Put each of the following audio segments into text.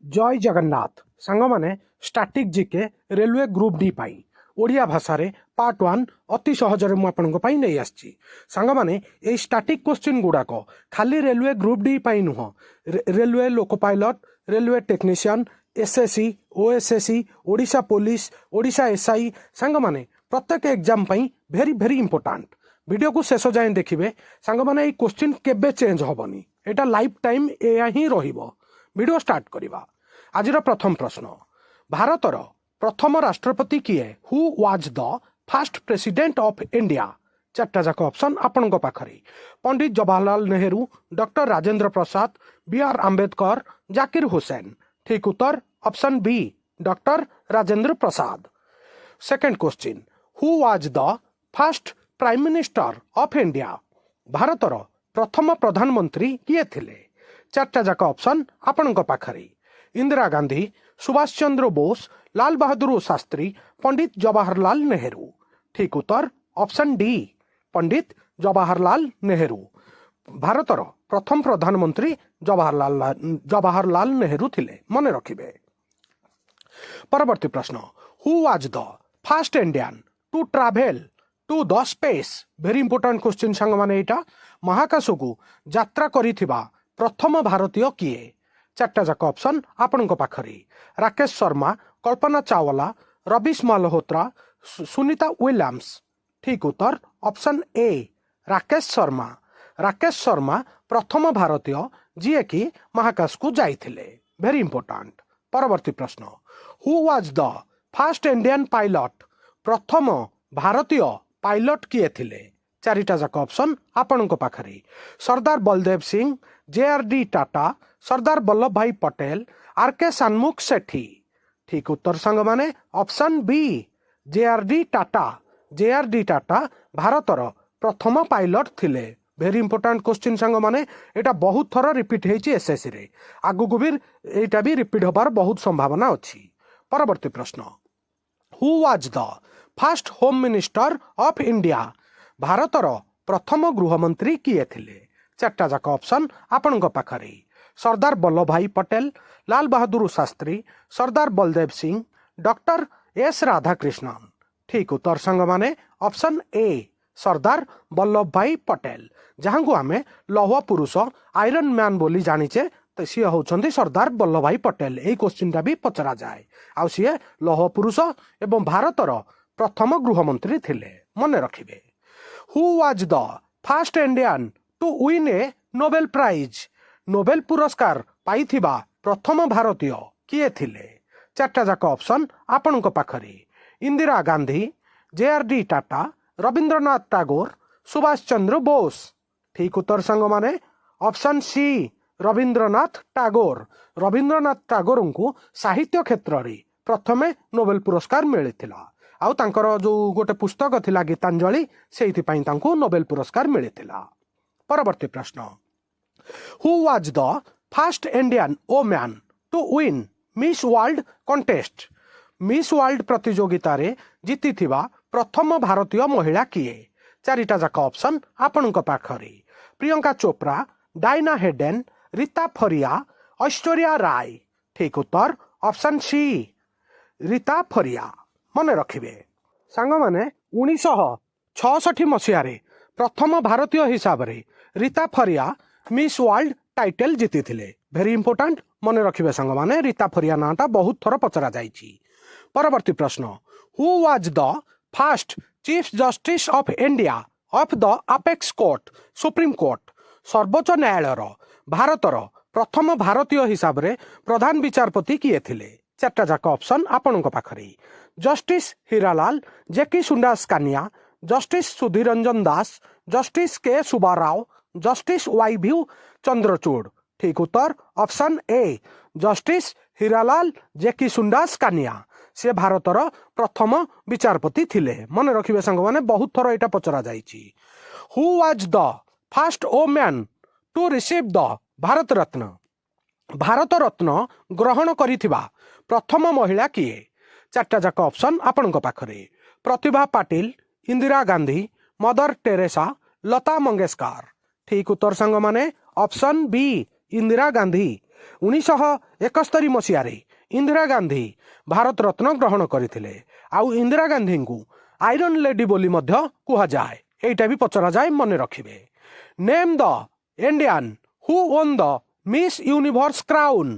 जय जगन्नाथ सांग माने static GK railway group D पाई ओडिया भाषा रे पार्ट 1 अति सहजरे मु आपनको पाई नै आछि। सांग माने ए स्टाटिक क्वेश्चन गुडाक खाली रेलवे ग्रुप डी पाई नुह railway loco pilot railway technician SSC OSSC Odisha police Odisha SI सांग माने प्रत्येक एग्जाम पाई भेरी भेरी इंपोर्टेंट वीडियो को शेष जाए देखिए सांग माने ए क्वेश्चन केबे चेंज होबनी एटा लाइफ टाइम एया ही रहिबो। वीडियो स्टार्ट करिबा। आजिर प्रथम प्रश्न भारतर प्रथम राष्ट्रपति किए who was the first president of India. चार्टा जाक ऑप्शन आपण पाखरे Pandit Jawaharlal Nehru doctor Rajendra Prasad B R Ambedkar Zakir Hussain. ठीक उत्तर option B doctor Rajendra Prasad. Second question who was the first prime minister of India. भारतर प्रथम प्रधानमंत्री किए थिले। चार्टा जाक ऑप्शन आपण पाखरे इंदिरा गांधी सुभाष चंद्र बोस लाल बहादुर शास्त्री पंडित जवाहरलाल नेहरू। ठीक उत्तर ऑप्शन डी पंडित जवाहरलाल नेहरू। भारतर प्रथम प्रधानमंत्री जवाहरलाल नेहरू थिले मन रखिबे। परवर्ती प्रश्न who was the first Indian to travel to the space. Very important question सांग माने एटा महाकाश को यात्रा करिथिबा प्रथम भारतीय किए। चार्टा जाक ऑप्शन आपण पाखरे राकेश शर्मा कल्पना चावला रवीश मालहोत्रा सुनीता विलियम्स। ठीक उत्तर ऑप्शन ए राकेश शर्मा। राकेश शर्मा प्रथम भारतीय जी कि महाकाश को जाइथिले। Very important. परवर्ती प्रश्न who was the first Indian pilot. प्रथम भारतीय पायलट किए थिले। चारिटा जाक ऑप्शन आपण पाखरे सरदार बलदेव सिंह JRD टाटा सरदार वल्लभ भाई पटेल आरके सन्मुख सेठी। ठीक उत्तर संग माने option B JRD Tata. JRD Tata भारतर प्रथम पायलट थिले। वेरी इंपोर्टेंट क्वेश्चन संग माने एटा बहुत थर रिपीट हेछि एसएससी रे आगु को भी एटा भी रिपीट होबार बहुत संभावना अछि। परवर्ती प्रश्न who was the first home minister of India. भारतर प्रथम गृहमंत्री किए थिले। चार्टा जाक ऑप्शन आपण पाखरे सरदार वल्लभ भाई पटेल लाल बहादुर शास्त्री सरदार बलदेव सिंह डॉक्टर एस राधाकृष्णन। ठीक उत्तर संग माने ऑप्शन ए सरदार वल्लभ भाई पटेल जहां को आमे लौह पुरुष आयरन मैन बोली जानिचे तो सी होउछंती सरदार वल्लभ भाई पटेल। एई क्वेश्चन टा भी पचरा जाए आ सी लौह पुरुष एवं भारतर प्रथम गृहमंत्री थिले मन रखिबे। Who was the first Indian to win a Nobel prize. Nobel पुरस्कार पाइथिबा प्रथम भारतीय किए थिले। चार्टा जाक ऑप्शन आपण पाखरे इंदिरा गांधी JRD टाटा रविंद्रनाथ टैगोर सुभाष चंद्र बोस। ठीक उत्तर संग माने ऑप्शन सी रविंद्रनाथ टैगोर। रविंद्रनाथ टैगोर को साहित्य क्षेत्र रे प्रथमे नोबेल पुरस्कार मिलिथिला आउ तांकर जो गोटे पुस्तक थिला गीतांजलि सेइथि पई तांको नोबेल पुरस्कार मिलिथिला। परवर्ती प्रश्न who was the first Indian woman to win Miss World contest. Miss World प्रतियोगिता रे जीतिथिबा प्रथम भारतीय महिला किए। चारिटा जाक ऑप्शन आपण पाखरे प्रियंका चोप्रा डायना हेडेन रीता फरिया ऐश्वर्या राय। ठीक उत्तर ऑप्शन सी रीता फरिया मन रखिबे। सांग माने 1966 मसीह प्रथम भारतीय हिसाब रे रीता फरिया मिस वर्ल्ड टाइटल जीति थिले। वेरी इंपोर्टेंट मन रखिबे सांग माने रीता फरिया नाटा बहुत थर पचरा जाइछि। परवर्ती प्रश्न who was the first chief justice of India of the apex court supreme court. सर्वोच्च न्यायालय भारतर प्रथम भारतीय हिसाब रे प्रधान विचारपति किए थिले। चार्टा जाक ऑप्शन आपण पाखरे जस्टिस हीरालाल जेकी सुंदास कानिया जस्टिस सुधीर रंजन दास जस्टिस के सुब्बाराव जस्टिस YV चंद्रचूड़। ठीक उत्तर ऑप्शन ए जस्टिस हीरालाल जेकी सुंदास कानिया से भारतर प्रथम विचारपति थिले मन रखिबे संग माने बहुत थर एटा पचरा जाइछि। Who was the first woman to receive the Bharat Ratna. Bharat Ratna ग्रहण करिथिबा प्रथम महिला किए। चार्टा जाक ऑप्शन आपण पाखरे प्रतिभा पाटिल इंदिरा गांधी मदर टेरेसा लता मंगेशकर। ठीक उत्तर संग माने ऑप्शन बी इंदिरा गांधी। 1971 ମସିହାରେ इंदिरा गांधी भारत रत्न ग्रहण करथिले आउ इंदिरा गांधी को आयरन लेडी बोली मध्य कुहा जाए एटा भी पचरा जाए मन रखिबे। Name the Indian who won the Miss Universe crown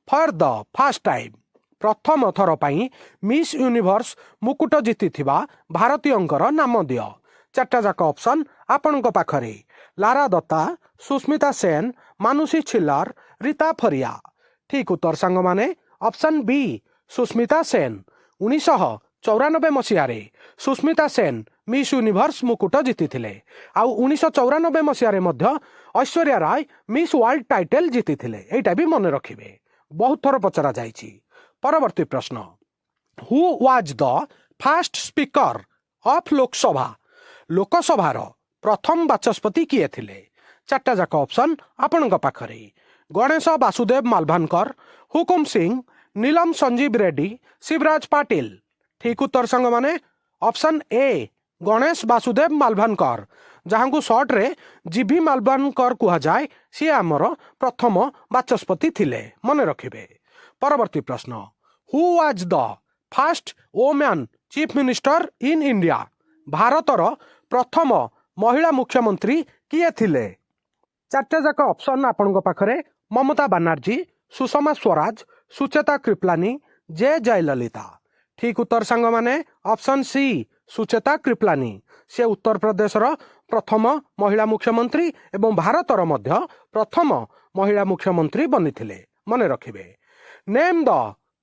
for the first time प्रथम थर पई मिस यूनिवर्स मुकुट जीतिथिबा भारतीयंकर नाम दियो। चारटा जाक ऑप्शन आपनक पाखरे लारा दत्ता, सुस्मिता सेन, मानुषी छिल्लर, रीता फरिया। ठीक उत्तर सांग माने ऑप्शन बी सुस्मिता सेन। 1994 मसीहारे सुस्मिता सेन मिस यूनिवर्स मुकुट जीतिथिले आउ 1994 मसीहारे मध्य Aishwarya Rai Miss World title जीतिथिले एटा भी मन रखिबे बहुत थर पचरा जाइछि। परवर्ती प्रश्न who was the first speaker of Lok Sabha लोकसभार प्रथम बाचस्पति किए थिले। चारटा जाक ऑप्शन आपनक पाखरे गणेश वासुदेव मालभानकर, हुकुम सिंह, नीलम संजीव रेड्डी, शिवराज पाटिल। ठीक उत्तर संग माने ऑप्शन ए गणेश वासुदेव मालभानकर जहां को शॉर्ट रे जीभी मालभानकर कुहा जाए सी आमर प्रथम बाचस्पति थिले मन रखिबे। परवर्ती प्रश्न who was the first women chief minister in India भारतर प्रथम महिला मुख्यमंत्री किए थिले। चारटा जाक ऑप्शन आपनक पाखरे ममता बनर्जी, सुषमा स्वराज, सुचेता कृपलानी, जे जयललिता। ठीक उत्तर सांग माने ऑप्शन सी सुचेता कृपलानी से उत्तर प्रदेशर प्रथम महिला मुख्यमंत्री एवं भारतर मध्य प्रथम महिला मुख्यमंत्री बनिथिले मन रखिबे। Name the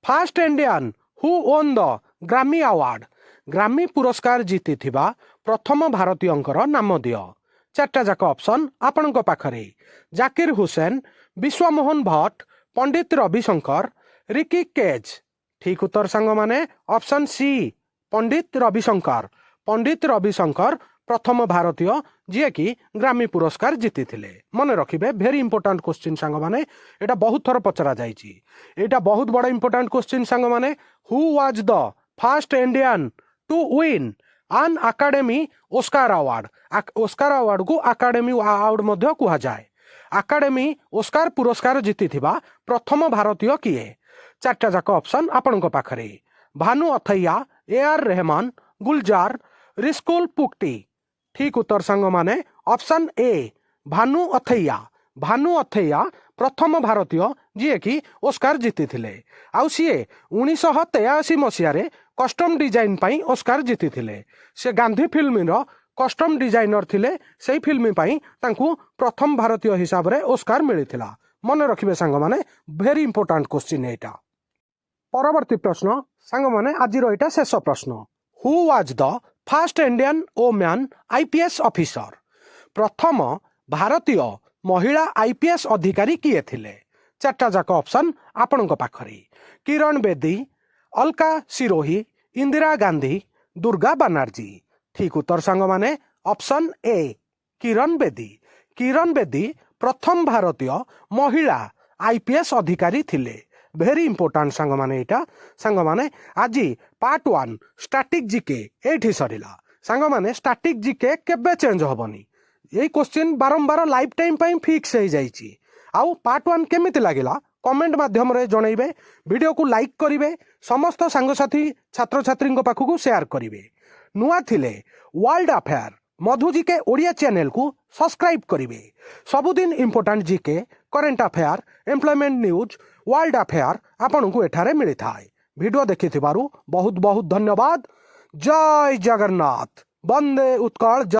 first Indian who won the Grammy award Grammy पुरस्कार जीतिथिबा प्रथम भारतीयंकर नाम दियो। चारटा जाक ऑप्शन आपनक पाखरे जाकिर हुसैन, विश्वमोहन भट्ट, पंडित रविशंकर, रिकी केज। ठीक उत्तर सांग माने ऑप्शन सी पंडित रविशंकर। पंडित रविशंकर प्रथम भारतीय जी कि ग्रामी पुरस्कार जीतिथिले मन रखिबे। भेरी इंपोर्टेंट क्वेश्चन सांग माने एटा बहुत थर पचरा जाइछि एटा बहुत बड़ा इंपोर्टेंट क्वेश्चन सांग माने who was the first Indian to win an academy Oscar award. Oscar award को अकाडेमी अवार्ड मध्य कुहा जाए। अकाडेमी ओस्कार पुरस्कार जीतिथिबा प्रथम भारतीय किए। चारटा जाक ऑप्शन आपनक पाखरे भानु अथैया, ए आर रहमान, गुलजार, रिस्कुल पुक्टी। ठीक उत्तर सांग माने ऑप्शन ए भानु अथैया। भानु अथैया प्रथम भारतीय जी कि ओस्कार जीतिथिले आउ सीए 1983 मसीहारे कस्टम डिजाइन पाई ओस्कार जीतिथिले। से गांधी फिल्म रो कस्टम डिजाइनर थिले सेही फिल्म पाई तांकू प्रथम भारतीय हिसाब रे ओस्कार मिलिथिला मन रखिबे सांग माने। भेरी इंपोर्टेंट क्वेश्चन एटा। परवर्ती प्रश्न सांग माने आजिर एटा शेष प्रश्न who was the first Indian women IPS officer प्रथम भारतीय महिला आईपीएस अधिकारी किए थिले। चारटा जाक ऑप्शन आपनक पाखरे किरण बेदी, अलका सिरोही, इंदिरा गांधी, दुर्गा बनर्जी। ठीक उत्तर सांग माने ऑप्शन ए किरण बेदी। किरण बेदी प्रथम भारतीय महिला आईपीएस अधिकारी थिले। भेरी इंपोर्टेंट सांग माने एटा सांग माने आज पार्ट 1 स्टैटिक जीके एठी सरिला। सांग माने स्टैटिक जीके केबे चेंज होबनी यही क्वेश्चन बारंबार लाइफ टाइम पाई फिक्स हो जाइछि। आउ पार्ट 1 केमिति लागिला कमेंट माध्यम रे जणैबे। वीडियो को लाइक करिवे, समस्त सांगसाथी छात्र छात्री पाखु शेयर करिवे। नुआ थिले वर्ल्ड अफेयर मधु जीके ओडिया चैनल को सब्सक्राइब करिवे। सबुदिन important GK, current affair, employment news, world affair आपन को एठारे मिली थाए। वीडियो देखिथिबारु बहुत बहुत धन्यवाद। जय जगन्नाथ, वंदे उत्कल।